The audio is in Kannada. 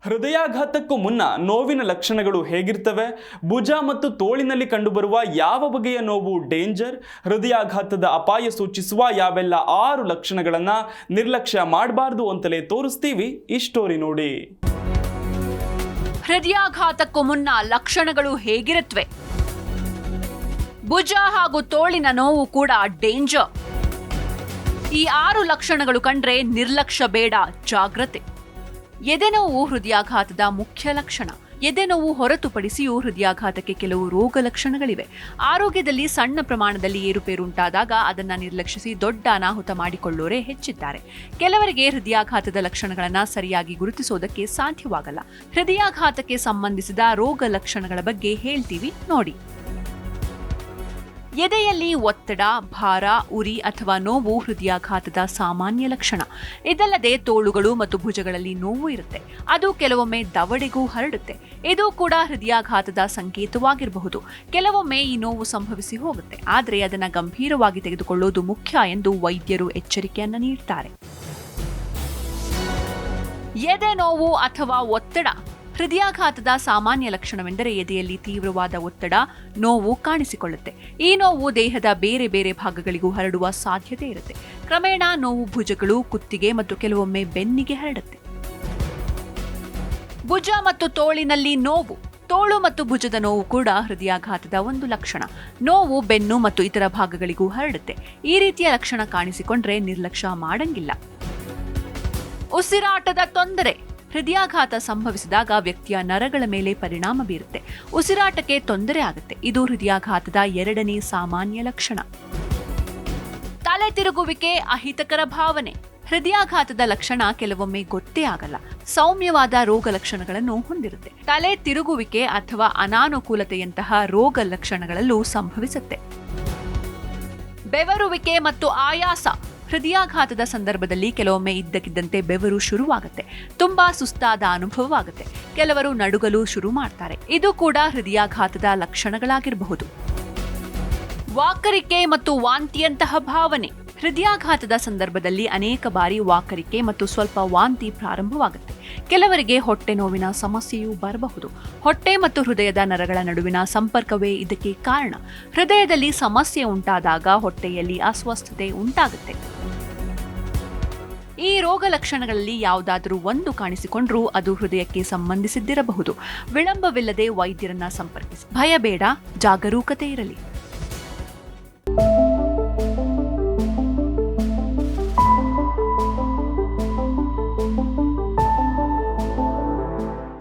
ಹೃದಯಾಘಾತಕ್ಕೂ ಮುನ್ನ ನೋವಿನ ಲಕ್ಷಣಗಳು ಹೇಗಿರ್ತವೆ? ಭುಜ ಮತ್ತು ತೋಳಿನಲ್ಲಿ ಕಂಡುಬರುವ ಯಾವ ಬಗೆಯ ನೋವು ಡೇಂಜರ್? ಹೃದಯಾಘಾತದ ಅಪಾಯ ಸೂಚಿಸುವ ಯಾವೆಲ್ಲ 6 ಲಕ್ಷಣಗಳನ್ನು ನಿರ್ಲಕ್ಷ್ಯ ಮಾಡಬಾರ್ದು ಅಂತಲೇ ತೋರಿಸ್ತೀವಿ ಈ ಸ್ಟೋರಿ ನೋಡಿ. ಹೃದಯಾಘಾತಕ್ಕೂ ಮುನ್ನ ಲಕ್ಷಣಗಳು ಹೇಗಿರುತ್ತವೆ? ಭುಜ ಹಾಗೂ ತೋಳಿನ ನೋವು ಕೂಡ ಡೇಂಜರ್. ಈ 6 ಲಕ್ಷಣಗಳು ಕಂಡ್ರೆ ನಿರ್ಲಕ್ಷ್ಯ ಬೇಡ, ಜಾಗ್ರತೆ. ಎದೆನೋವು ಹೃದಯಾಘಾತದ ಮುಖ್ಯ ಲಕ್ಷಣ. ಎದೆನೋವು ಹೊರತುಪಡಿಸಿಯೂ ಹೃದಯಾಘಾತಕ್ಕೆ ಕೆಲವು ರೋಗ ಲಕ್ಷಣಗಳಿವೆ. ಆರೋಗ್ಯದಲ್ಲಿ ಸಣ್ಣ ಪ್ರಮಾಣದಲ್ಲಿ ಏರುಪೇರು ಉಂಟಾದಾಗ ಅದನ್ನು ನಿರ್ಲಕ್ಷಿಸಿ ದೊಡ್ಡ ಅನಾಹುತ ಮಾಡಿಕೊಳ್ಳೋರೇ ಹೆಚ್ಚಿದ್ದಾರೆ. ಕೆಲವರಿಗೆ ಹೃದಯಾಘಾತದ ಲಕ್ಷಣಗಳನ್ನು ಸರಿಯಾಗಿ ಗುರುತಿಸೋದಕ್ಕೆ ಸಾಧ್ಯವಾಗಲ್ಲ. ಹೃದಯಾಘಾತಕ್ಕೆ ಸಂಬಂಧಿಸಿದ ರೋಗ ಲಕ್ಷಣಗಳ ಬಗ್ಗೆ ಹೇಳ್ತೀವಿ ನೋಡಿ. ಎದೆಯಲ್ಲಿ ಒತ್ತಡ, ಭಾರ, ಉರಿ ಅಥವಾ ನೋವು ಹೃದಯಾಘಾತದ ಸಾಮಾನ್ಯ ಲಕ್ಷಣ. ಇದಲ್ಲದೆ ತೋಳುಗಳು ಮತ್ತು ಭುಜಗಳಲ್ಲಿ ನೋವು ಇರುತ್ತೆ. ಅದು ಕೆಲವೊಮ್ಮೆ ದವಡೆಗೂ ಹರಡುತ್ತೆ. ಇದು ಕೂಡ ಹೃದಯಾಘಾತದ ಸಂಕೇತವಾಗಿರಬಹುದು. ಕೆಲವೊಮ್ಮೆ ಈ ನೋವು ಸಂಭವಿಸಿ ಹೋಗುತ್ತೆ, ಆದರೆ ಅದನ್ನು ಗಂಭೀರವಾಗಿ ತೆಗೆದುಕೊಳ್ಳೋದು ಮುಖ್ಯ ಎಂದು ವೈದ್ಯರು ಎಚ್ಚರಿಕೆಯನ್ನು ನೀಡ್ತಾರೆ. ಎದೆ ನೋವು ಅಥವಾ ಒತ್ತಡ. ಹೃದಯಾಘಾತದ ಸಾಮಾನ್ಯ ಲಕ್ಷಣವೆಂದರೆ ಎದೆಯಲ್ಲಿ ತೀವ್ರವಾದ ಒತ್ತಡ, ನೋವು ಕಾಣಿಸಿಕೊಳ್ಳುತ್ತೆ. ಈ ನೋವು ದೇಹದ ಬೇರೆ ಬೇರೆ ಭಾಗಗಳಿಗೂ ಹರಡುವ ಸಾಧ್ಯತೆ ಇರುತ್ತೆ. ಕ್ರಮೇಣ ನೋವು ಭುಜಗಳು, ಕುತ್ತಿಗೆ ಮತ್ತು ಕೆಲವೊಮ್ಮೆ ಬೆನ್ನಿಗೆ ಹರಡುತ್ತೆ. ಭುಜ ಮತ್ತು ತೋಳಿನಲ್ಲಿ ನೋವು. ತೋಳು ಮತ್ತು ಭುಜದ ನೋವು ಕೂಡ ಹೃದಯಾಘಾತದ ಒಂದು ಲಕ್ಷಣ. ನೋವು ಬೆನ್ನು ಮತ್ತು ಇತರ ಭಾಗಗಳಿಗೂ ಹರಡುತ್ತೆ. ಈ ರೀತಿಯ ಲಕ್ಷಣ ಕಾಣಿಸಿಕೊಂಡ್ರೆ ನಿರ್ಲಕ್ಷ್ಯ ಮಾಡಂಗಿಲ್ಲ. ಉಸಿರಾಟದ ತೊಂದರೆ. ಹೃದಯಾಘಾತ ಸಂಭವಿಸಿದಾಗ ವ್ಯಕ್ತಿಯ ನರಗಳ ಮೇಲೆ ಪರಿಣಾಮ ಬೀರುತ್ತೆ. ಉಸಿರಾಟಕ್ಕೆ ತೊಂದರೆ ಆಗುತ್ತೆ. ಇದು ಹೃದಯಾಘಾತದ 2ನೇ ಸಾಮಾನ್ಯ ಲಕ್ಷಣ. ತಲೆ ತಿರುಗುವಿಕೆ, ಅಹಿತಕರ ಭಾವನೆ. ಹೃದಯಾಘಾತದ ಲಕ್ಷಣ ಕೆಲವೊಮ್ಮೆ ಗೊತ್ತೇ ಆಗಲ್ಲ. ಸೌಮ್ಯವಾದ ರೋಗ ಲಕ್ಷಣಗಳನ್ನು ಹೊಂದಿರುತ್ತೆ. ತಲೆ ತಿರುಗುವಿಕೆ ಅಥವಾ ಅನಾನುಕೂಲತೆಯಂತಹ ರೋಗ ಲಕ್ಷಣಗಳಲ್ಲೂ ಸಂಭವಿಸುತ್ತೆ. ಬೆವರುವಿಕೆ ಮತ್ತು ಆಯಾಸ. ಹೃದಯಾಘಾತದ ಸಂದರ್ಭದಲ್ಲಿ ಕೆಲವೊಮ್ಮೆ ಇದ್ದಕ್ಕಿದ್ದಂತೆ ಬೆವರು ಶುರುವಾಗುತ್ತೆ. ತುಂಬಾ ಸುಸ್ತಾದ ಅನುಭವವಾಗುತ್ತೆ. ಕೆಲವರು ನಡುಗಲು ಶುರು ಮಾಡ್ತಾರೆ. ಇದು ಕೂಡ ಹೃದಯಾಘಾತದ ಲಕ್ಷಣಗಳಾಗಿರಬಹುದು. ವಾಕರಿಕೆ ಮತ್ತು ವಾಂತಿಯಂತಹ ಭಾವನೆ. ಹೃದಯಾಘಾತದ ಸಂದರ್ಭದಲ್ಲಿ ಅನೇಕ ಬಾರಿ ವಾಕರಿಕೆ ಮತ್ತು ಸ್ವಲ್ಪ ವಾಂತಿ ಪ್ರಾರಂಭವಾಗುತ್ತೆ. ಕೆಲವರಿಗೆ ಹೊಟ್ಟೆ ನೋವಿನ ಸಮಸ್ಯೆಯೂ ಬರಬಹುದು. ಹೊಟ್ಟೆ ಮತ್ತು ಹೃದಯದ ನರಗಳ ನಡುವಿನ ಸಂಪರ್ಕವೇ ಇದಕ್ಕೆ ಕಾರಣ. ಹೃದಯದಲ್ಲಿ ಸಮಸ್ಯೆ ಉಂಟಾದಾಗ ಹೊಟ್ಟೆಯಲ್ಲಿ ಅಸ್ವಸ್ಥತೆ ಉಂಟಾಗುತ್ತೆ. ಈ ರೋಗ ಲಕ್ಷಣಗಳಲ್ಲಿ ಯಾವುದಾದರೂ ಒಂದು ಕಾಣಿಸಿಕೊಂಡ್ರೂ ಅದು ಹೃದಯಕ್ಕೆ ಸಂಬಂಧಿಸಿದ್ದಿರಬಹುದು. ವಿಳಂಬವಿಲ್ಲದೆ ವೈದ್ಯರನ್ನ ಸಂಪರ್ಕಿಸಿ. ಭಯ ಬೇಡ, ಜಾಗರೂಕತೆ ಇರಲಿ.